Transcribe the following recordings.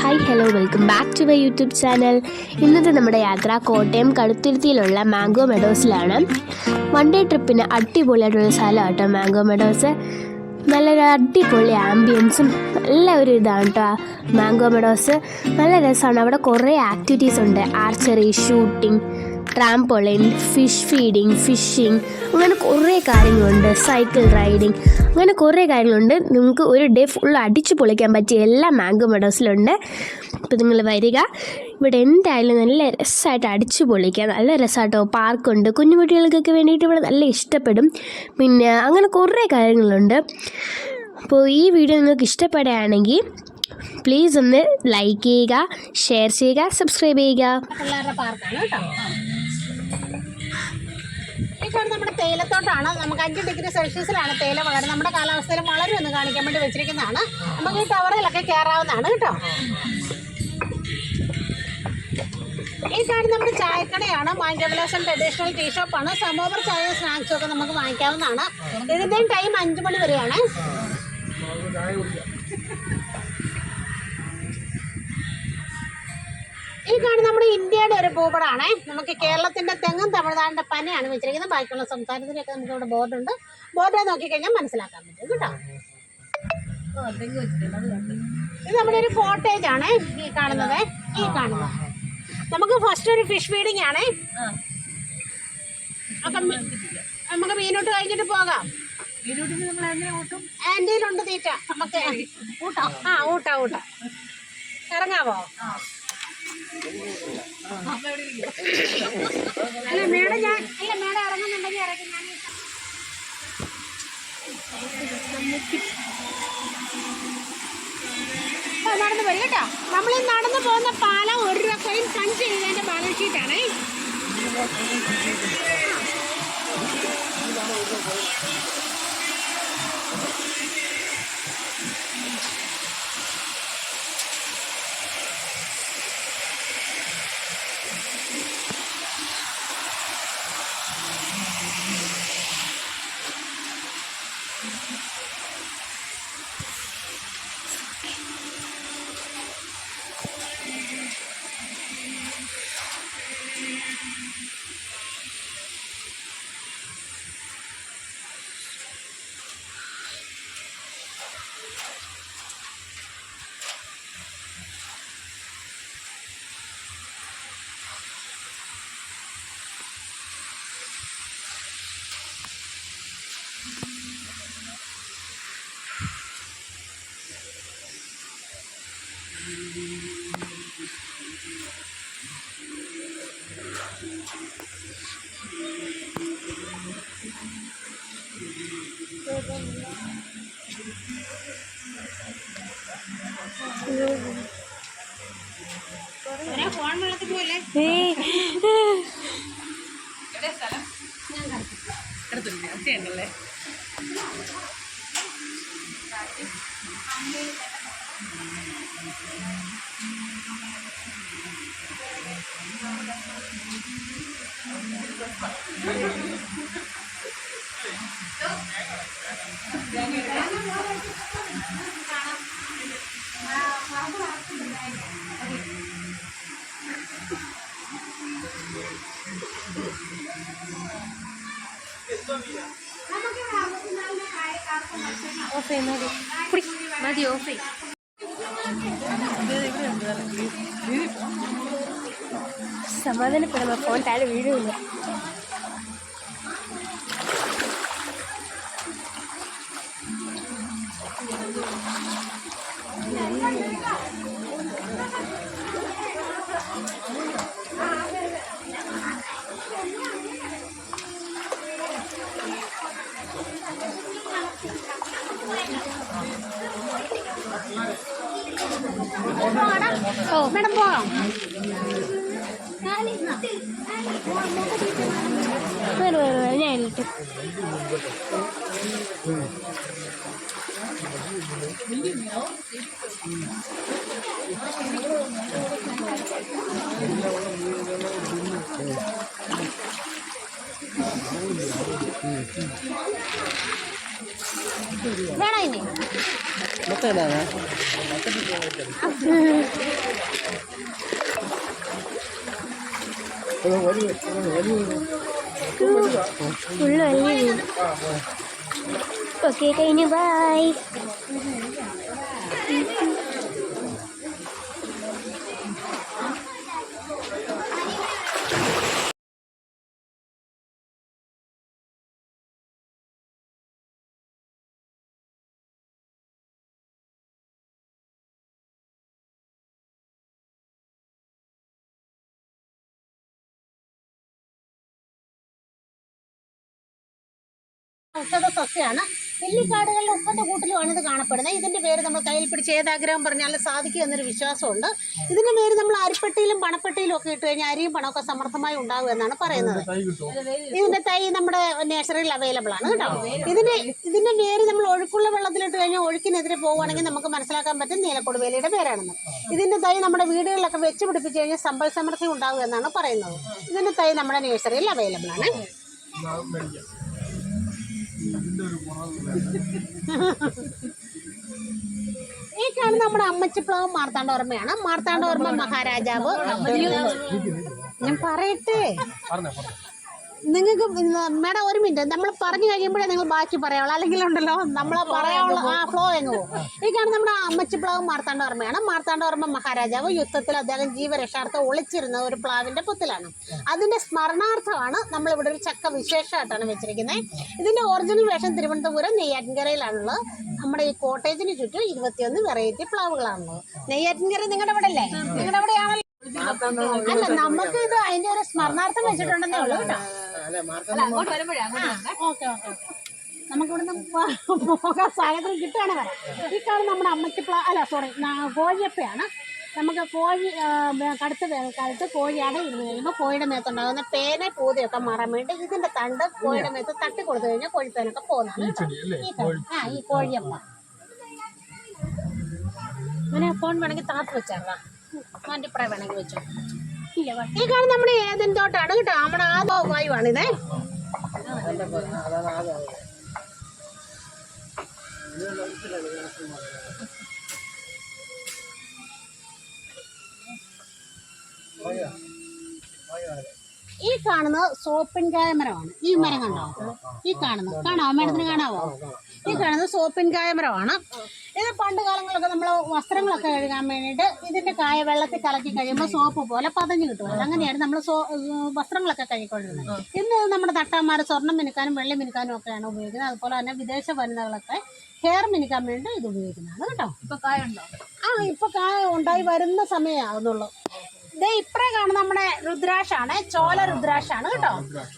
Hi hello welcome back to my YouTube channel. ഇന്നത്തെ നമ്മുടെ യാത്ര കോട്ടയം കടുത്തുരുത്തിയിലുള്ള മാംഗോ മെഡോസിലാണ്. വൺ ഡേ ട്രിപ്പിന് അടിപൊളിയായിട്ടുള്ള സ്ഥലം കേട്ടോ മാംഗോ മെഡോസ്. നല്ലൊരു അടിപൊളി ആംബിയൻസും നല്ല ഒരു ഇതാണ് കേട്ടോ മാംഗോ മെഡോസ്. നല്ല രസമാണ്. അവിടെ കുറേ ആക്ടിവിറ്റീസ് ഉണ്ട്. Archery, shooting, trampoline, fish feeding, fishing, അങ്ങനെ കുറേ കാര്യങ്ങളുണ്ട്. സൈക്കിൾ റൈഡിങ്, അങ്ങനെ കുറേ കാര്യങ്ങളുണ്ട്. നിങ്ങൾക്ക് ഒരു ഡേ ഫുൾ അടിച്ചു പൊളിക്കാൻ പറ്റിയ എല്ലാം മാംഗോ മെഡോസിലുണ്ട്. അപ്പോൾ നിങ്ങൾ വരിക. ഇവിടെ എന്തായാലും നല്ല രസമായിട്ട് അടിച്ചു പൊളിക്കാം. നല്ല രസമായിട്ടോ. പാർക്കുണ്ട്. കുഞ്ഞുകുട്ടികൾക്കൊക്കെ വേണ്ടിയിട്ട് ഇവിടെ നല്ല ഇഷ്ടപ്പെടും. പിന്നെ അങ്ങനെ കുറേ കാര്യങ്ങളുണ്ട്. അപ്പോൾ ഈ വീഡിയോ നിങ്ങൾക്ക് ഇഷ്ടപ്പെടുകയാണെങ്കിൽ പ്ലീസ് ഒന്ന് ലൈക്ക് ചെയ്യുക, ഷെയർ ചെയ്യുക, സബ്സ്ക്രൈബ് ചെയ്യുക. പിള്ളേരുടെ പാർക്കാണ് കേട്ടോ. ഇപ്പോൾ നമ്മുടെ തേയിലത്തോട്ടാണ്. നമുക്ക് 5 ഡിഗ്രി സെൽഷ്യസിലാണ് തേയില വളരുന്നത്. നമ്മുടെ കാലാവസ്ഥയിൽ വളരെ ഒന്ന് കാണിക്കാൻ വേണ്ടി വെച്ചിരിക്കുന്നതാണ്. നമുക്ക് ഈ ടവറിലൊക്കെ കയറാവുന്നതാണ് കേട്ടോ. ഈ കാണുന്ന നമ്മുടെ ചായക്കടയാണ്. മാംഗോ ബ്ലോസം ട്രഡീഷണൽ ടീ ഷോപ്പാണ്. സമോവർ ചായയും സ്നാക്സും ഒക്കെ നമുക്ക് വാങ്ങിക്കാവുന്നതാണ്. ഇതിൻ്റെയും ടൈം 5 മണി വരെയാണ്. ഈ കാണുന്ന നമ്മുടെ ഇന്ത്യയുടെ ഒരു ഭൂപടമാണ്. നമുക്ക് കേരളത്തിന്റെ തെങ്ങും തമിഴ്നാടിന്റെ പനയാണ് വെച്ചിരിക്കുന്നത്. ബാക്കിയുള്ള സംസ്ഥാനത്തിനൊക്കെ നമുക്ക് ഇവിടെ ബോർഡുണ്ട്. ബോർഡ് നോക്കിക്കഴിഞ്ഞാൽ മനസ്സിലാക്കാൻ പറ്റും കേട്ടോ. ഇത് നമ്മുടെ ഒരു കോട്ടേജ് ആണ് ഈ കാണുന്നത്. നമുക്ക് ഫസ്റ്റ് ഒരു ഫിഷ് ഫീഡിങ് ആണ്. അപ്പം നമുക്ക് മീനോട്ട് കഴിഞ്ഞിട്ട് പോകാം. ആൻറ്റിയിലുണ്ട് തീറ്റ. നമുക്ക് ഊട്ട ഇറങ്ങാവോ? അല്ല മേഡം ഇറങ്ങുന്നുണ്ടെങ്കിൽ ഇറങ്ങി. ഞാൻ നടന്ന് വരും കേട്ടോ. നമ്മൾ ഈ നടന്നു പോകുന്ന പാലം 1 രൂപയും 5 രൂപേൻ്റെ ബാലൻസ് ഷീറ്റാണ്. ഫോൺ വെള്ളത്തിൽ പോലെ ല്ലേ. മതി ഓഫ്. സമാധാനപ്പെടുമ്പോൾ ഫോൺ താഴെ വീഴുമില്ല. മേഡം പോകാം. ഞാൻ ഇട്ടു. വേണം ഇനി ഫുള്ള് വലിയ ഓക്കെ കഴിഞ്ഞു ബൈ. ഔഷധ സസ്യമാണ്. നെല്ലിക്കാടുകളിൽ ഉപ്പന്റെ കൂട്ടിലുമാണ് ഇത് കാണപ്പെടുന്നത്. ഇതിന്റെ പേര് നമ്മൾ കയ്യിൽ പിടിച്ച് ഏതാഗ്രഹം പറഞ്ഞാൽ സാധിക്കും എന്നൊരു വിശ്വാസമുണ്ട്. ഇതിന്റെ പേര് നമ്മൾ അരിപ്പെട്ടിയിലും പണപ്പെട്ടിയിലും ഒക്കെ ഇട്ട് കഴിഞ്ഞാൽ അരിയും പണമൊക്കെ സമൃദ്ധമായി ഉണ്ടാകും എന്നാണ് പറയുന്നത്. ഇതിന്റെ തൈ നമ്മുടെ നഴ്സറിയിൽ അവൈലബിൾ ആണ് കേട്ടോ. ഇതിന്റെ പേര് നമ്മൾ ഒഴുക്കുള്ള വെള്ളത്തിലിട്ട് കഴിഞ്ഞാൽ ഒഴുക്കിനെതിരെ പോകുവാണെങ്കിൽ നമുക്ക് മനസ്സിലാക്കാൻ പറ്റും നീലക്കൊടുവേലിയുടെ പേരാണെന്ന്. ഇതിന്റെ തൈ നമ്മുടെ വീടുകളിലൊക്കെ വെച്ച് പിടിപ്പിച്ച് കഴിഞ്ഞാൽ സമ്പൽ സമൃദ്ധി ഉണ്ടാകും എന്നാണ് പറയുന്നത്. ഇതിന്റെ തൈ നമ്മുടെ നഴ്സറിയിൽ അവൈലബിൾ ആണ്. ഈ കാണുന്ന നമ്മുടെ അമ്മച്ചിപ്ലാവ് മാർത്താണ്ഡവർമ്മയാണ്. മാർത്താണ്ഡവർമ്മ മഹാരാജാവ്. ഞാൻ പറയട്ടെ, നിങ്ങൾക്ക് മേഡം ഒരു മിനിറ്റ്, നമ്മൾ പറഞ്ഞു കഴിയുമ്പോഴേ നിങ്ങൾ ബാക്കി പറയാവുള്ളൂ, അല്ലെങ്കിൽ ഉണ്ടല്ലോ നമ്മളെ പറയാനുള്ള ആ ഫ്ലോ എങ്ങ് പോകും. ഈ കാണുന്ന നമ്മുടെ അമ്മച്ചിപ്ലാവ് മാർത്താണ്ഡവർമ്മയാണ്. മാർത്താണ്ഡവർമ്മ മഹാരാജാവ് യുദ്ധത്തിൽ അദ്ദേഹം ജീവരക്ഷാർത്ഥം ഒളിച്ചിരുന്ന ഒരു പ്ലാവിന്റെ പൊത്തിലാണ്. അതിന്റെ സ്മരണാർത്ഥമാണ് നമ്മളിവിടെ ഒരു ചക്ക വിശേഷമായിട്ടാണ് വെച്ചിരിക്കുന്നത്. ഇതിന്റെ ഒറിജിനൽ വേഷം തിരുവനന്തപുരം നെയ്യാറ്റിൻകരയിലാണുള്ളത്. നമ്മുടെ ഈ കോട്ടേജിന് ചുറ്റും 21 വെറൈറ്റി പ്ലാവുകളാണുള്ളത്. നെയ്യാറ്റിൻകര നിങ്ങളുടെ ഇവിടെ അല്ലേ? നിങ്ങളുടെ എവിടെയാണല്ലോ? അല്ല, നമുക്ക് ഇത് അതിന്റെ ഒരു സ്മരണാർത്ഥം വെച്ചിട്ടുണ്ടെന്നേ ഉള്ളൂ കേട്ടോ. ഓക്കെ ഓക്കെ ഓക്കെ, നമുക്കിവിടുന്ന് പോകാൻ സാഹചര്യം കിട്ടുകയാണ് വരാം. ഈ കാണുന്ന നമ്മുടെ കോഴിയപ്പയാണ്. നമുക്ക് കോഴി കടുത്ത വേനൽക്കാലത്ത് കോഴിയാണ് ഇരുന്ന് കഴിയുമ്പോൾ കോഴിയുടെ മേത്തുണ്ടാകുന്ന പേന പൂതയൊക്കെ മാറാൻ വേണ്ടി ഇതിന്റെ തണ്ട് കോഴിയുടെ മേത്ത് തട്ടി കൊടുത്തു കഴിഞ്ഞാൽ കോഴിപ്പേനൊക്കെ പോകുന്നതാണ് ഈ കോഴിയപ്പ. അങ്ങനെ ഫോൺ വേണമെങ്കിൽ താത്ത് വെച്ചാൽ മാറ്റിപ്പറ വേണമെങ്കിൽ വെച്ചോ. ഈ കാണുന്ന നമ്മുടെ ഏതൻ തോട്ടാണ് കേട്ടോ. നമ്മുടെ ആദോ വായുവാണിത്. ഈ കാണുന്നത് സോപ്പിൻകായ മരമാണ്. ഈ മരം കണ്ടോ? ഈ കാണുന്നത് കാണാവോ? മേഡത്തിന് കാണാവോ? ഈ കാണുന്നത് സോപ്പിൻകായ മരമാണ്. ഇത് പണ്ട് കാലങ്ങളിലൊക്കെ നമ്മൾ വസ്ത്രങ്ങളൊക്കെ കഴുകാൻ വേണ്ടിയിട്ട് ഇതിന്റെ കായ വെള്ളത്തിൽ കലക്കി കഴിയുമ്പോൾ സോപ്പ് പോലെ പതഞ്ഞു കിട്ടുമല്ലോ. അങ്ങനെയാണ് നമ്മൾ വസ്ത്രങ്ങളൊക്കെ കഴുകിക്കൊണ്ടിരുന്നത്. ഇന്ന് നമ്മുടെ തട്ടാന്മാർ സ്വർണ്ണം മിനുക്കാനും വെള്ളി മിനുക്കാനും ഒക്കെയാണ് ഉപയോഗിക്കുന്നത്. അതുപോലെ തന്നെ വിദേശ വനിതകളൊക്കെ ഹെയർ മിനുക്കാൻ വേണ്ടി ഇത് ഉപയോഗിക്കുന്നതാണ് കേട്ടോ. ഇപ്പൊ കായ ഉണ്ടോ? ഇപ്പൊ കായ ഉണ്ടായി വരുന്ന സമയമാകുന്നുള്ളൂ. ഇതേ ഇപ്പറേ കാണുന്ന നമ്മുടെ രുദ്രാക്ഷാണ്. ചോല രുദ്രാക്ഷാണ് കേട്ടോ.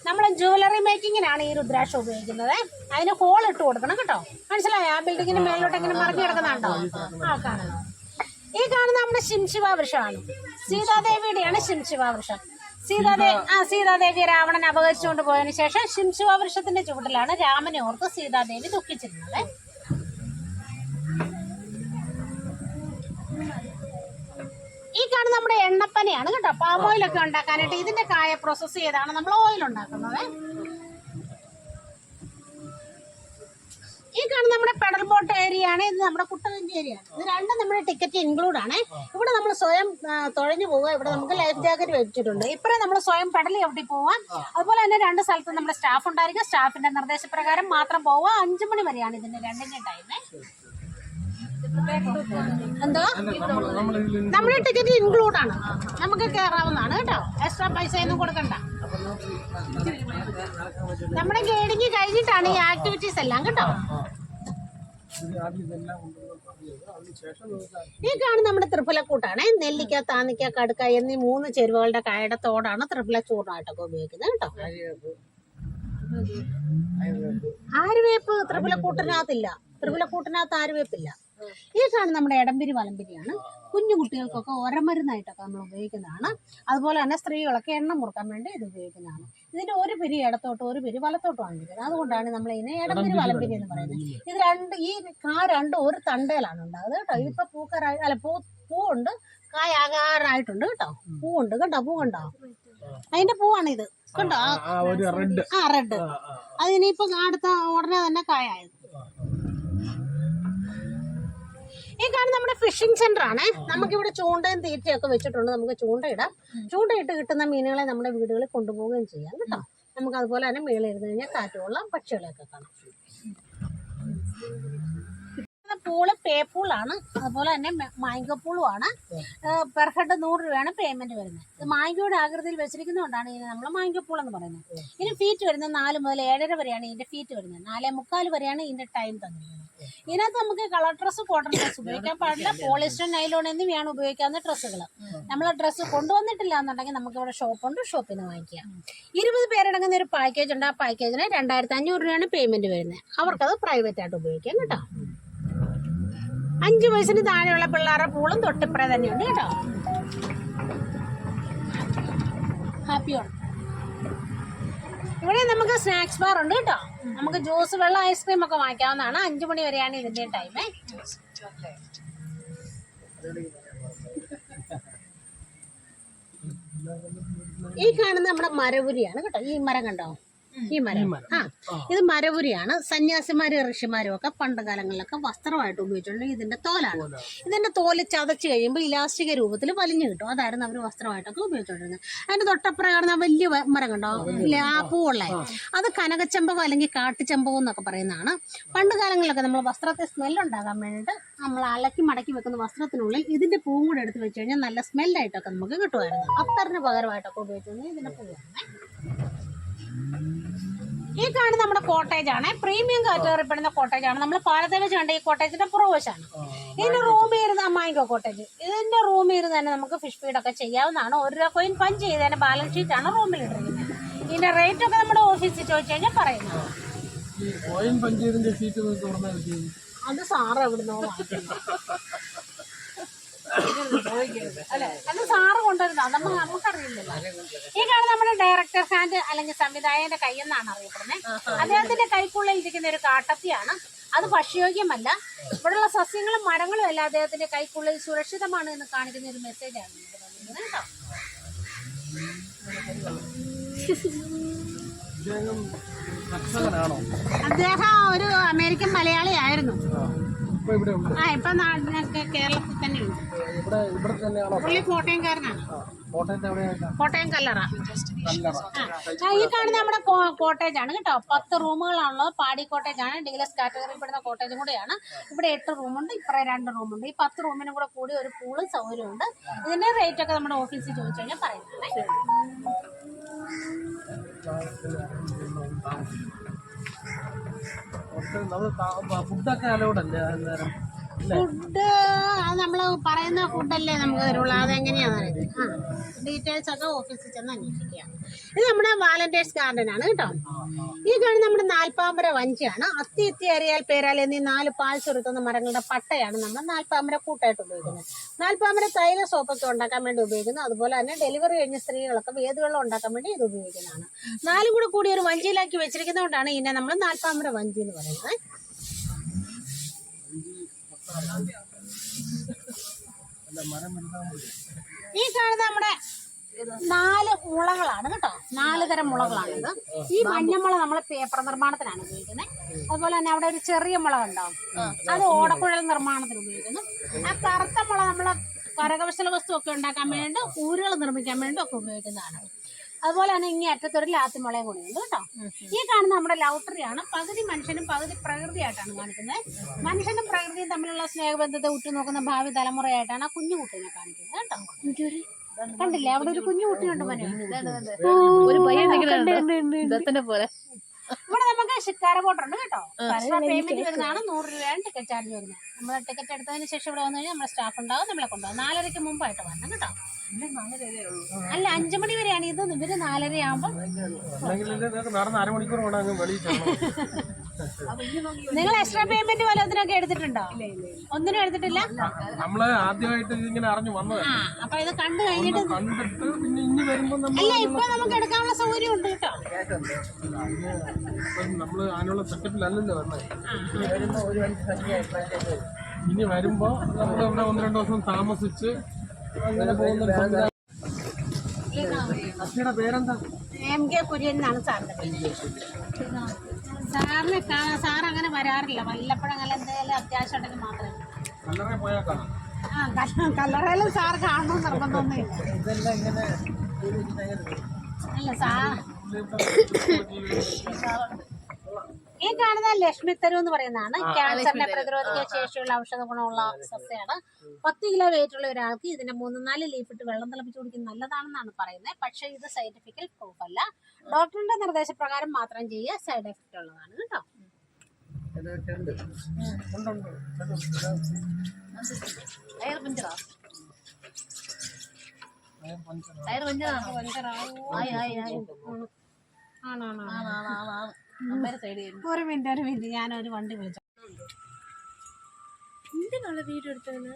നമ്മൾ ജുവലറി മേക്കിങ്ങിനാണ് ഈ രുദ്രാക്ഷ ഉപയോഗിക്കുന്നത്. അതിന് ഹോൾ ഇട്ട് കൊടുക്കണം കേട്ടോ. മനസ്സിലായോ? ആ ബിൽഡിങ്ങിന് മേലോട്ട് ഇങ്ങനെ മറിഞ്ഞു കിടക്കുന്നുണ്ടോ? കാണുന്നത്. ഈ കാണുന്ന നമ്മുടെ ശിംശിവ വൃക്ഷമാണ്. സീതാദേവിയുടെയാണ് ശിംശിവ വൃക്ഷം. സീതാദേവി രാവണൻ അപഹരിച്ചുകൊണ്ട് പോയതിനു ശേഷം ശിംശിവ വൃക്ഷത്തിന്റെ ചുവട്ടിലാണ് രാമനെ ഓർത്ത് സീതാദേവി ദുഃഖിച്ചിരുന്നത്. ഈ കാണുന്ന നമ്മുടെ എണ്ണപ്പനയാണ് കേട്ടോ. പാം ഓയിലൊക്കെ ഉണ്ടാക്കാനായിട്ട് ഇതിന്റെ കായ പ്രോസസ് ചെയ്താണ് നമ്മൾ ഓയിൽ ഉണ്ടാക്കുന്നത്. ഈ കാണുന്ന നമ്മുടെ പെഡൽ ബോട്ട് ഏരിയ ആണ്. ഇത് നമ്മുടെ കുട്ടകഞ്ചി ഏരിയ ആണ്. ഇത് രണ്ടും നമ്മുടെ ടിക്കറ്റ് ഇൻക്ലൂഡ് ആണ്. ഇവിടെ നമ്മൾ സ്വയം തുഴഞ്ഞു പോവുക. ഇവിടെ നമുക്ക് ലൈഫ് ജാക്കറ്റ് വെച്ചിട്ടുണ്ട്. ഇപ്പഴേ നമ്മൾ സ്വയം പെഡൽ ചവിട്ടി പോവാം. അതുപോലെ തന്നെ 2 സ്ഥലത്ത് നമ്മുടെ സ്റ്റാഫ് ഉണ്ടായിരിക്കും. സ്റ്റാഫിന്റെ നിർദ്ദേശപ്രകാരം മാത്രം പോവുക. 5 മണി വരെയാണ് ഇതിന്റെ രണ്ടിന്റെ ടൈം. എന്തോ നമ്മുടെ ടിക്കറ്റ് ഇൻക്ലൂഡ് ആണ്. നമുക്ക് കയറാവുന്നതാണ് കേട്ടോ. എക്സ്ട്രാ പൈസ ഒന്നും കൊടുക്കണ്ട. നമ്മുടെ ഗൈഡിങ് കഴിഞ്ഞിട്ടാണ് ഈ ആക്ടിവിറ്റീസ് എല്ലാം കേട്ടോ. ഈ കാണുന്ന നമ്മുടെ ത്രിഫലക്കൂട്ടാണ്. നെല്ലിക്ക, താന്നിക്ക, കടുക്ക എന്നീ 3 ചേരുവകളുടെ കായയുടെ തോടാണ് ത്രിഫല ചൂർണ്ണമായിട്ടൊക്കെ ഉപയോഗിക്കുന്നത് കേട്ടോ. ആര്യവേപ്പ് ത്രിഫലക്കൂട്ടിനകത്തില്ല. ത്രിഫലക്കൂട്ടിനകത്ത് ആര്യവേപ്പില്ല. ഈ കാണുന്ന നമ്മുടെ ഇടംപിരി വലംപിരിയാണ്. കുഞ്ഞു കുട്ടികൾക്കൊക്കെ ഒരമരുന്നായിട്ടൊക്കെ നമ്മൾ ഉപയോഗിക്കുന്നതാണ്. അതുപോലെ തന്നെ സ്ത്രീകളൊക്കെ എണ്ണ മുറുക്കാൻ വേണ്ടി ഇത് ഉപയോഗിക്കുന്നതാണ്. ഇതിന്റെ ഒരു പിരി ഇടത്തോട്ടും ഒരു പിരി വലത്തോട്ടുമാണ് ഇരിക്കുന്നത്. അതുകൊണ്ടാണ് നമ്മൾ ഇതിനെ ഇടംപിരി വലംപിരി എന്ന് പറയുന്നത്. ഈ കാ രണ്ടും ഒരു തണ്ടയിലാണ് ഉണ്ടാകുന്നത് കേട്ടോ. ഇതിപ്പോ പൂവുണ്ട്, കായ ആകാറായിട്ടുണ്ട് കേട്ടോ. പൂവുണ്ട് കേട്ടോ. പൂ കണ്ടോ? അതിന്റെ പൂവാണ് ഇത് കണ്ടോ? റെഡ്. അതിനിപ്പോ അടുത്ത ഉടനെ തന്നെ കായായത്. ഈ കാണുന്ന നമ്മുടെ ഫിഷിംഗ് സെന്റർ ആണ്. നമുക്കിവിടെ ചൂണ്ടയും തീറ്റയൊക്കെ വെച്ചിട്ടുണ്ട്. നമുക്ക് ചൂണ്ടയിടാം. ചൂണ്ടയിട്ട് കിട്ടുന്ന മീനുകളെ നമ്മുടെ വീടുകളിൽ കൊണ്ടുപോവുകയും ചെയ്യാം കേട്ടോ. നമുക്ക് അതുപോലെ തന്നെ മേളിൽ ഇരുന്ന് കഴിഞ്ഞാൽ കാറ്റുകൊള്ളാം, പക്ഷികളെയൊക്കെ കാണാം. പൂള് പേ പൂളാണ്, അതുപോലെ തന്നെ മാംഗോ പൂളും ആണ്. പെർ ഹെഡ് 100 രൂപയാണ് പേയ്മെന്റ് വരുന്നത്. ഇത് മാംഗോയുടെ ആകൃതിയിൽ വെച്ചിരിക്കുന്നതുകൊണ്ടാണ് ഇതിനെ നമ്മൾ മാംഗോ പൂൾ എന്ന് പറയുന്നത്. ഇതിന് ഫീറ്റ് വരുന്നത് 4 മുതൽ 7:30 വരെയാണ് ഇതിന്റെ ഫീറ്റ് വരുന്നത്. 4:45 വരെയാണ് ഇതിന്റെ ടൈം തന്നിരിക്കുന്നത്. ഇതിനകത്ത് നമുക്ക് കളർ ഡ്രസ്സ്, കോട്ടൺ ഡ്രസ്സ് ഉപയോഗിക്കാൻ പാടില്ല. പോളിസ്റ്റർ, നൈലോൺ എന്നിവയാണ് ഉപയോഗിക്കാവുന്ന ഡ്രസ്സുകൾ. നമ്മൾ ഡ്രസ്സ് കൊണ്ടുവന്നിട്ടില്ല എന്നുണ്ടെങ്കിൽ നമുക്ക് ഇവിടെ ഷോപ്പുണ്ട്, ഷോപ്പിൽ നിന്ന് വാങ്ങിക്കാം. 20 പേരടങ്ങുന്ന ഒരു പാക്കേജ് ഉണ്ട്. ആ പാക്കേജിന് 2500 രൂപയാണ് പേയ്മെന്റ് വരുന്നത്. അവർക്കത് പ്രൈവറ്റ് ആയിട്ട് ഉപയോഗിക്കാം കേട്ടോ. 5 വയസ്സിന് താഴെയുള്ള പിള്ളേരുടെ പൂളും തൊട്ടിപ്പുറേ തന്നെയുണ്ട് കേട്ടോ. ഹാപ്പിയാണ്. ഇവിടെ നമുക്ക് സ്നാക്സ് ബാർ ഉണ്ട് കേട്ടോ. നമുക്ക് ജ്യൂസ്, വെള്ളം, ഐസ്ക്രീം ഒക്കെ വാങ്ങിക്കാവുന്നതാണ്. 5 മണി വരെയാണ് ഇതിന്റെ ടൈം. ഈ കാണുന്ന നമ്മുടെ മരവുരിയാണ് കേട്ടോ. ഈ മരം കണ്ടോ? ഈ മരം ഇത് മരവുരിയാണ്. സന്യാസിമാരും ഋഷിമാരും ഒക്കെ പണ്ട് കാലങ്ങളിലൊക്കെ വസ്ത്രമായിട്ട് ഉപയോഗിച്ചിട്ടുണ്ട്. ഇതിന്റെ തോലാണ്. ഇതിന്റെ തോല് ചതച്ച് കഴിയുമ്പോൾ ഇലാസ്റ്റിക് രൂപത്തിൽ വലിഞ്ഞു കിട്ടും. അതായിരുന്നു അവർ വസ്ത്രമായിട്ടൊക്കെ ഉപയോഗിച്ചോണ്ടിരുന്നത്. അതിന്റെ തൊട്ടപ്പുറം കാണുന്ന വലിയ മരം കണ്ടോ? ഇല്ല, ആ പൂവുള്ള അത് കനകച്ചമ്പകം അല്ലെങ്കിൽ കാട്ടുചമ്പകം എന്നൊക്കെ പറയുന്നതാണ്. പണ്ട് കാലങ്ങളിലൊക്കെ നമ്മൾ വസ്ത്രത്തെ സ്മെല്ലുണ്ടാകാൻ വേണ്ടിയിട്ട് നമ്മൾ അലക്കി മടക്കി വെക്കുന്ന വസ്ത്രത്തിനുള്ളിൽ ഇതിന്റെ പൂവും കൂടെ എടുത്ത് വെച്ച് കഴിഞ്ഞാൽ നല്ല സ്മെല്ലായിട്ടൊക്കെ നമുക്ക് കിട്ടുമായിരുന്നു. അത്തറിന് പകരമായിട്ടൊക്കെ ഉപയോഗിച്ചിരുന്നത് ഇതിന്റെ പൂവാണ്. ഈ കാണുന്ന നമ്മുടെ കോട്ടേജ് ആണ്. പ്രീമിയം കാറ്റഗറിപ്പെടുന്ന കോട്ടേജ് ആണ്. നമ്മൾ പാലത്തെ വെച്ച് കണ്ട ഈ കോട്ടേജിന്റെ പുറവശാണ്. ഇതിന്റെ റൂമിൽ ഇരുന്ന് മാംഗോ കോട്ടേജ്. ഇതിന്റെ റൂമിൽ ഇരുന്ന് തന്നെ നമുക്ക് ഫിഷ് ഫീഡൊക്കെ ചെയ്യാവുന്നതാണ്. 1 രൂപ കോയിൻ പഞ്ച് ചെയ്തതിന്റെ ബാലൻസ് ഷീറ്റ് ആണ് റൂമിൽ ഇട്ടിരിക്കുന്നത്. ഇതിന്റെ റേറ്റ് ഒക്കെ നമ്മുടെ ഓഫീസിൽ ചോദിച്ചു കഴിഞ്ഞാൽ പറയുന്നത്. അത് സാറ് എവിടുന്നോ അല്ലെ, അത് സാറ് കൊണ്ടുവരുന്നത് നമുക്കറിയില്ലല്ലോ. ഈ കാണുന്ന നമ്മുടെ ഡയറക്ടർ ഹാൻഡ് അല്ലെങ്കിൽ സംവിധായകന്റെ കൈ എന്നാണ് അറിയപ്പെടുന്നത്. അദ്ദേഹത്തിന്റെ കൈക്കുള്ളിൽ ഇരിക്കുന്ന ഒരു കാട്ടത്തിയാണ്. അത് ഭക്ഷ്യയോഗ്യമല്ല. ഇവിടെയുള്ള സസ്യങ്ങളും മരങ്ങളും എല്ലാം അദ്ദേഹത്തിന്റെ കൈക്കുള്ളിൽ സുരക്ഷിതമാണ് എന്ന് കാണിക്കുന്ന ഒരു മെസ്സേജാണ് കേട്ടോ. അദ്ദേഹം ഒരു അമേരിക്കൻ മലയാളിയായിരുന്നു. ഇപ്പൊ നാട്ടിനൊക്കെ കേരളത്തിൽ തന്നെയുണ്ട്. പുള്ളി കോട്ടയംകാരനാണ്. കോട്ടയം കല്ലറ. ഈ കാണുന്ന നമ്മുടെ കോട്ടേജ് ആണ് കേട്ടോ. 10 റൂമുകളാണല്ലോ. പാടി കോട്ടേജ് ആണ്. ഡിഗ്ലസ് കാറ്റഗറിയിൽ പെടുന്ന കോട്ടേജും കൂടെയാണ്. ഇവിടെ 8 റൂമുണ്ട്, ഇപ്പറേ 2 റൂമുണ്ട്. ഈ 10 റൂമിനും കൂടെ കൂടി ഒരു പൂളും സൗകര്യമുണ്ട്. ഇതിന്റെ റേറ്റ് ഒക്കെ നമ്മുടെ ഓഫീസിൽ ചോദിച്ചു കഴിഞ്ഞാൽ പറയുന്നത്. ഫുഡ് അത് നമ്മൾ പറയുന്ന ഫുഡല്ലേ നമുക്ക് തരുള്ളൂ. അതെങ്ങനെയാണെന്ന് ഡീറ്റെയിൽസ് ഒക്കെ ഓഫീസിൽ ചെന്ന് അന്വേഷിക്കാം. ഇത് നമ്മുടെ വാലന്റൈൻസ് ഗാർഡൻ ആണ് കേട്ടോ. ഈ കാണുന്ന നമ്മുടെ നാൽപ്പാമര വഞ്ചിയാണ്. അത്തി അറിയാൽ പേരാൽ എന്നീ 4 പാൽ ചുരുത്തുന്ന മരങ്ങളുടെ പട്ടയാണ് നമ്മൾ നാൽപ്പാമര കൂട്ടായിട്ട് ഉപയോഗിക്കുന്നത്. നാൽപ്പാമര തൈല സോപ്പൊക്കെ ഉണ്ടാക്കാൻ വേണ്ടി ഉപയോഗിക്കുന്നത്. അതുപോലെ തന്നെ ഡെലിവറി കഴിഞ്ഞ സ്ത്രീകളൊക്കെ വേദുവെള്ളം ഉണ്ടാക്കാൻ വേണ്ടി ഇത് ഉപയോഗിക്കുന്നതാണ്. 4 കൂടെ കൂടി ഒരു വഞ്ചിയിലാക്കി വെച്ചിരിക്കുന്നതുകൊണ്ടാണ് ഇതിനെ നമ്മൾ നാൽപ്പാമര വഞ്ചി എന്ന് പറയുന്നത്. ഈ കാണുന്ന നമ്മുടെ 4 മുളകളാണ് കേട്ടോ. 4 തരം മുളകളാണിത്. ഈ മഞ്ഞമുള നമ്മൾ പേപ്പർ നിർമ്മാണത്തിനാണ് ഉപയോഗിക്കുന്നത്. അതുപോലെ തന്നെ അവിടെ ഒരു ചെറിയ മുള ഉണ്ടാവും, അത് ഓടക്കുഴൽ നിർമ്മാണത്തിന് ഉപയോഗിക്കുന്നു. ആ കറുത്ത മുള നമ്മൾ കരകൗശല വസ്തു ഒക്കെ ഉണ്ടാക്കാൻ വേണ്ടി, ഊരുകൾ നിർമ്മിക്കാൻ വേണ്ടി ഒക്കെ ഉപയോഗിക്കുന്നതാണ്. അതുപോലെ തന്നെ ഇങ്ങനെ അറ്റത്തൊരു ലാത്തിമുളയും കൂടി ഉണ്ട് കേട്ടോ. ഈ കാണുന്ന നമ്മുടെ ലൗട്ടറിയാണ്. പകുതി മനുഷ്യനും പകുതി പ്രകൃതിയായിട്ടാണ് കാണിക്കുന്നത്. മനുഷ്യനും പ്രകൃതിയും തമ്മിലുള്ള സ്നേഹബന്ധത്തെ ഉറ്റുനോക്കുന്ന ഭാവി തലമുറയായിട്ടാണ് ആ കുഞ്ഞുകുട്ടീനെ കാണിക്കുന്നത് കേട്ടോ. കണ്ടില്ലേ, അവിടെ ഒരു കുഞ്ഞുകുട്ടിയുണ്ട്. പോലെ ഇവിടെ നമുക്ക് ഷിക്കാര ബോട്ടുണ്ട് കേട്ടോ. പേയ്മെന്റ് വരുന്നതാണ്. 100 രൂപയാണ് ടിക്കറ്റ് ചാർജ് വരുന്നത്. നമ്മൾ ടിക്കറ്റ് എടുത്തതിന് ശേഷം ഇവിടെ വന്നു കഴിഞ്ഞാൽ നമ്മുടെ സ്റ്റാഫ് ഉണ്ടാവും, നമ്മളെ കൊണ്ടുപോകും. 4:30 മുമ്പായിട്ട് വരണം കേട്ടോ. അല്ല, 5 മണി വരെയാണ് ഇത്. ഇവര് 4:30 ആകുമ്പോൾ നിങ്ങൾ എക്സ്ട്രാ പേയ്മെന്റ് വല്ലതിനൊക്കെ എടുത്തിട്ടുണ്ടോ? ഒന്നിനും എടുത്തിട്ടില്ല. നമ്മള് ആദ്യമായിട്ട് ഇങ്ങനെ അറിഞ്ഞു വന്നത്. അപ്പൊ ഇത് കണ്ടു കഴിഞ്ഞിട്ട് അല്ല, ഇപ്പൊ നമുക്ക് എടുക്കാനുള്ള സൗകര്യം ഉണ്ട് കേട്ടോ. നമ്മള് അതിനുള്ള സെറ്റപ്പിലല്ലല്ലോ വന്നത്. ഇനി വരുമ്പോ നമ്മൾ ഇവിടെ 1-2 ദിവസം താമസിച്ച് അങ്ങനെ പോകുന്ന. പേരെന്താ? MK കുര്യൻ എന്നാണ് സാറിന്റെ പേര്. സാറിനെ സാർ അങ്ങനെ വരാറില്ല. വല്ലപ്പോഴും അങ്ങനെ എന്തെങ്കിലും അത്യാവശ്യം ഉണ്ടെങ്കിൽ മാത്രമേ. കല്ലറ പോയാൽ കാണാം. കല്ലറയിലും സാർ കാണണമെന്ന് നിർബന്ധമൊന്നുമില്ല. ഇതെല്ലാം ഇങ്ങനെ അല്ല സാർ ഈ കാണുന്ന ലക്ഷ്മി തരു എന്ന് പറയുന്നതാണ്. ക്യാൻസറിനെ പ്രതിരോധിക്കാൻ ശേഷിയുള്ള ഔഷധ ഗുണമുള്ള സസ്യമാണ്. 10 കിലോ വെയിറ്റ് ഉള്ള ഒരാൾക്ക് ഇതിന്റെ 3-4 ലീഫ് ഇട്ട് വെള്ളം തിളപ്പിച്ച് കുടിക്കുന്നത് നല്ലതാണെന്നാണ് പറയുന്നത്. പക്ഷേ ഇത് സയന്റിഫിക്കൽ പ്രൂഫ് അല്ല. ഡോക്ടറിന്റെ നിർദ്ദേശപ്രകാരം മാത്രം ചെയ്യുക. സൈഡ് എഫക്റ്റ് ഉള്ളതാണ് കേട്ടോ. ഒരു മിനിറ്റ് ഞാനൊരു വണ്ടി വിളിച്ചു. വീഡിയോ എടുത്തത്